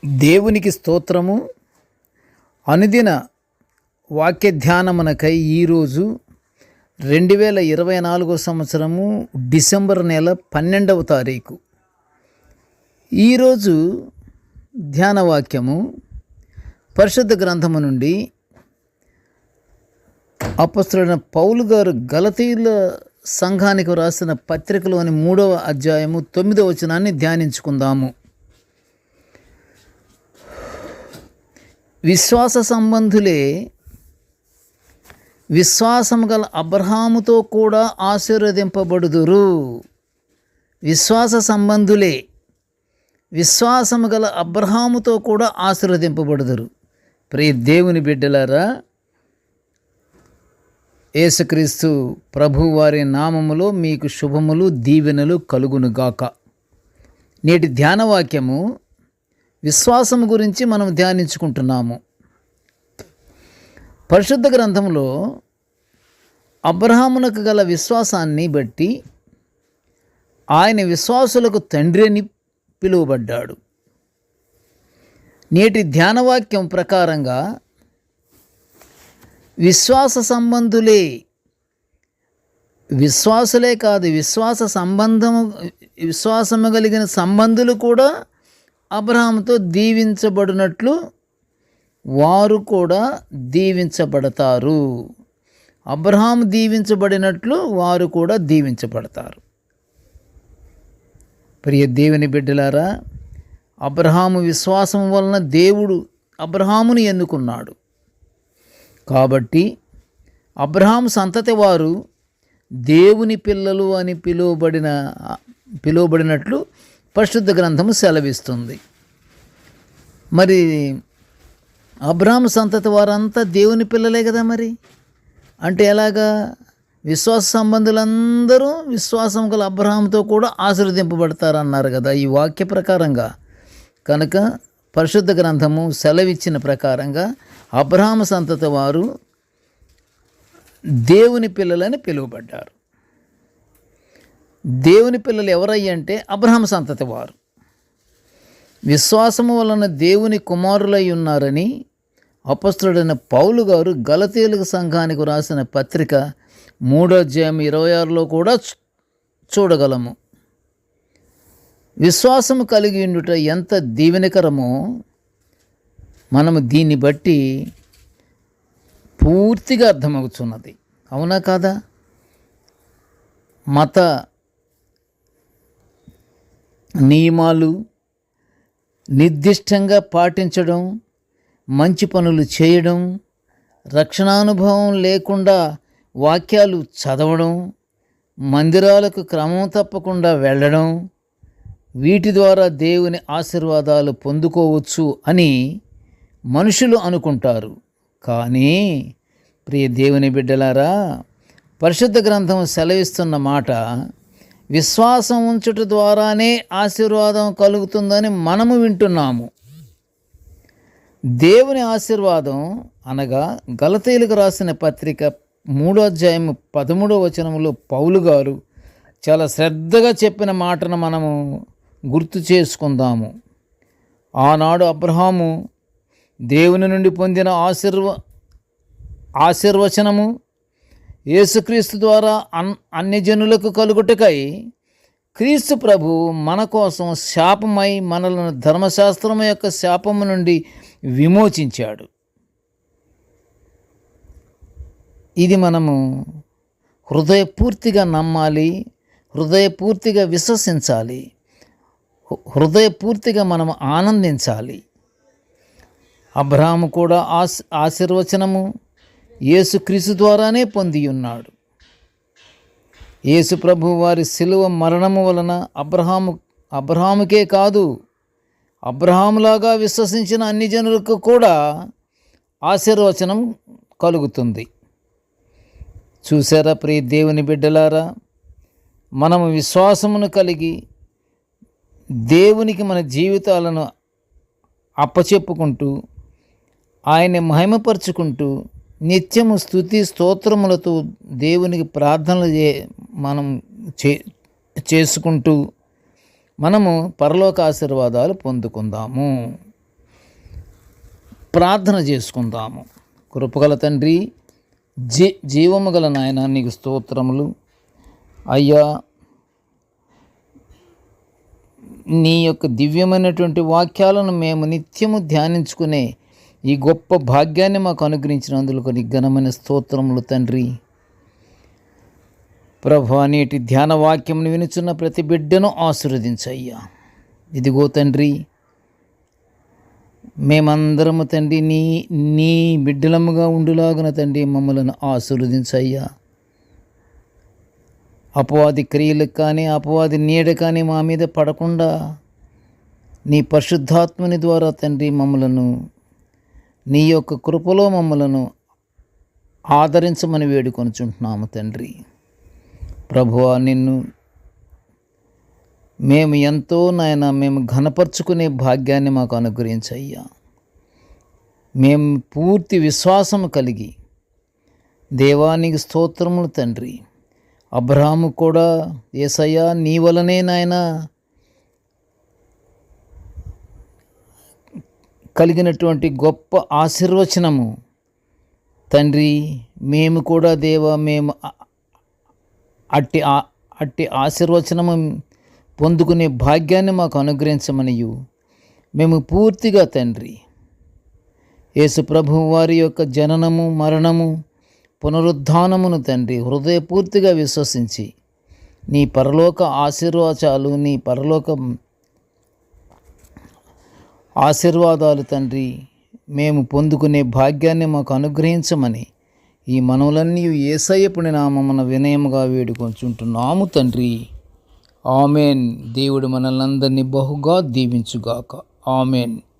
దేవునికి స్తోత్రము. అనుదిన వాక్య ధ్యానమునకై ఈరోజు 2024 సంవత్సరము డిసెంబర్ నెల 12వ తారీఖు. ఈరోజు ధ్యాన వాక్యము పరిశుద్ధ గ్రంథము నుండి అపొస్తలుడైన పౌలు గారు గలతీయుల సంఘానికి రాసిన పత్రికలోని 3వ అధ్యాయము 9వ వచనాన్ని ధ్యానించుకుందాము. విశ్వాస సంబంధులే విశ్వాసము గల అబ్రహాముతో కూడా ఆశీర్వదింపబడుదురు. విశ్వాస సంబంధులే విశ్వాసము గల అబ్రహాముతో కూడా ఆశీర్వదింపబడుదురు. ప్రియ దేవుని బిడ్డలారా, యేసుక్రీస్తు ప్రభు వారి నామములో మీకు శుభములు దీవెనలు కలుగునుగాక. నేటి ధ్యాన వాక్యము విశ్వాసము గురించి మనం ధ్యానించుకుంటున్నాము. పరిశుద్ధ గ్రంథంలో అబ్రహామునకు గల విశ్వాసాన్ని బట్టి ఆయన విశ్వాసులకు తండ్రి అని పిలువబడ్డాడు. నేటి ధ్యానవాక్యం ప్రకారంగా విశ్వాస సంబంధులే, విశ్వాసులే కాదు, విశ్వాసము కలిగిన సంబంధులు కూడా అబ్రహాముతో దీవించబడినట్లు వారు కూడా దీవించబడతారు. అబ్రహాము దీవించబడినట్లు వారు కూడా దీవించబడతారు. ప్రియ దేవుని బిడ్డలారా, అబ్రహాము విశ్వాసం వలన దేవుడు అబ్రహాముని ఎన్నుకున్నాడు. కాబట్టి అబ్రహాము సంతతి వారు దేవుని పిల్లలు అని పిలువబడినట్లు పరిశుద్ధ గ్రంథము సెలవిస్తుంది. మరి అబ్రహాము సంతతి వారంతా దేవుని పిల్లలే కదా. మరి అంటే ఎలాగా? విశ్వాస సంబంధులందరూ విశ్వాసం గల అబ్రహాముతో కూడా ఆశీర్వదింపబడతారన్నారు కదా ఈ వాక్య ప్రకారంగా. కనుక పరిశుద్ధ గ్రంథము సెలవిచ్చిన ప్రకారంగా అబ్రహాము సంతతి వారు దేవుని పిల్లలని పిలువబడ్డారు. దేవుని పిల్లలు ఎవరయ్యంటే అబ్రహాము సంతతి వారు. విశ్వాసము వలన దేవుని కుమారులై ఉన్నారని అపొస్తలుడైన పౌలు గారు గలతీయుల సంఘానికి రాసిన పత్రిక 3వ అధ్యాయం 26లో కూడా చూడగలము. విశ్వాసము కలిగి ఉండుట ఎంత దీవెనకరమో మనము దీన్ని బట్టి పూర్తిగా అర్థమవుతున్నది. అవునా కాదా? మత నియమాలు నిర్దిష్టంగా పాటించడం, మంచి పనులు చేయడం, రక్షణానుభవం లేకుండా వాక్యాలు చదవడం, మందిరాలకు క్రమం తప్పకుండా వెళ్ళడం, వీటి ద్వారా దేవుని ఆశీర్వాదాలు పొందుకోవచ్చు అని మనుషులు అనుకుంటారు. కానీ ప్రియ దేవుని బిడ్డలారా, పరిశుద్ధ గ్రంథం సెలవిస్తున్న మాట విశ్వాసం ఉంచుట ద్వారానే ఆశీర్వాదం కలుగుతుందని మనము వింటున్నాము. దేవుని ఆశీర్వాదం అనగా గలతీయులకు రాసిన పత్రిక 3వ అధ్యాయం 13వ వచనంలో పౌలు గారు చాలా శ్రద్ధగా చెప్పిన మాటను మనము గుర్తు చేసుకుందాము. ఆనాడు అబ్రహాము దేవుని నుండి పొందిన ఆశీర్వచనము యేసుక్రీస్తు ద్వారా అన్యజనులకు కలుగుటకై క్రీస్తు ప్రభు మన కోసం శాపమై మనలను ధర్మశాస్త్రము యొక్క శాపము నుండి విమోచించాడు. ఇది మనము హృదయపూర్తిగా నమ్మాలి, హృదయపూర్తిగా విశ్వసించాలి, హృదయపూర్తిగా మనము ఆనందించాలి. అబ్రహాము కూడా ఆశీర్వచనము యేసుక్రీస్తు ద్వారానే పొంది ఉన్నాడు. యేసు ప్రభు వారి శిలువ మరణము వలన అబ్రహాముకే కాదు, అబ్రహాములాగా విశ్వసించిన అన్ని జనులకు కూడా ఆశీర్వచనం కలుగుతుంది. చూసారా ప్రియ దేవుని బిడ్డలారా, మనము విశ్వాసమును కలిగి దేవునికి మన జీవితాలను అప్పచెప్పుకుంటూ ఆయన్ని మహిమపరుచుకుంటూ నిత్యము స్తుతి స్తోత్రములతో దేవునికి ప్రార్థనలు మనం చేసుకుంటూ మనము పరలోక ఆశీర్వాదాలు పొందుకుందాము. ప్రార్థన చేసుకుందాము. కృపగల తండ్రి, జీవము గల నాయన, నీకు స్తోత్రములు అయ్యా. నీ యొక్క దివ్యమైనటువంటి వాక్యాలను మేము నిత్యము ధ్యానించుకునే ఈ గొప్ప భాగ్యాన్ని మాకు అనుగ్రహించినందుకు నీకు ఘనమైన స్తోత్రములు తండ్రి. ప్రభువా, నేటి ధ్యాన వాక్యమును వినుచున్న ప్రతి బిడ్డను ఆశీర్వదించయ్యా. ఇదిగో తండ్రి, మేమందరము తండ్రి నీ బిడ్డలముగా ఉండులాగున తండ్రి మమ్మలను ఆశీర్వదించయ్యా. అపవాది క్రియలకు కానీ అపవాది నీడ కానీ మా మీద పడకుండా నీ పరిశుద్ధాత్మని ద్వారా తండ్రి మమ్మలను నీ యొక్క కృపలో మమ్మలను ఆదరించమని వేడుకొనుచుంటున్నాము తండ్రి. ప్రభువా, నిన్ను మేము ఎంతో మేము ఘనపరుచుకునే భాగ్యాన్ని మాకు అనుగ్రహించయ్యా. మేము పూర్తి విశ్వాసము కలిగి దేవానికి స్తోత్రములు తండ్రి. అబ్రహాము కూడా యేసయ్యా నీ వలనే నాయనా కలిగినటువంటి గొప్ప ఆశీర్వచనము తండ్రి, మేము కూడా దేవా మేము అట్టి ఆశీర్వచనము పొందుకునే భాగ్యాన్ని మాకు అనుగ్రహించమనియు మేము పూర్తిగా తండ్రి యేసు ప్రభువు వారి యొక్క జననము, మరణము, పునరుద్ధానమును తండ్రి హృదయపూర్తిగా విశ్వసించి నీ పరలోక ఆశీర్వాదాలు, నీ పరలోక ఆశీర్వాదాలు తండ్రి మేము పొందుకునే భాగ్యాన్ని మాకు అనుగ్రహించమని ఈ మనవులన్నీ యేసయ్య పుణ్య నామమున వినయముగా వేడుకొంచుంటున్నాము తండ్రి. ఆమెన్. దేవుడు మనల్నందరినీ బహుగా దీవించుగాక. ఆమెన్.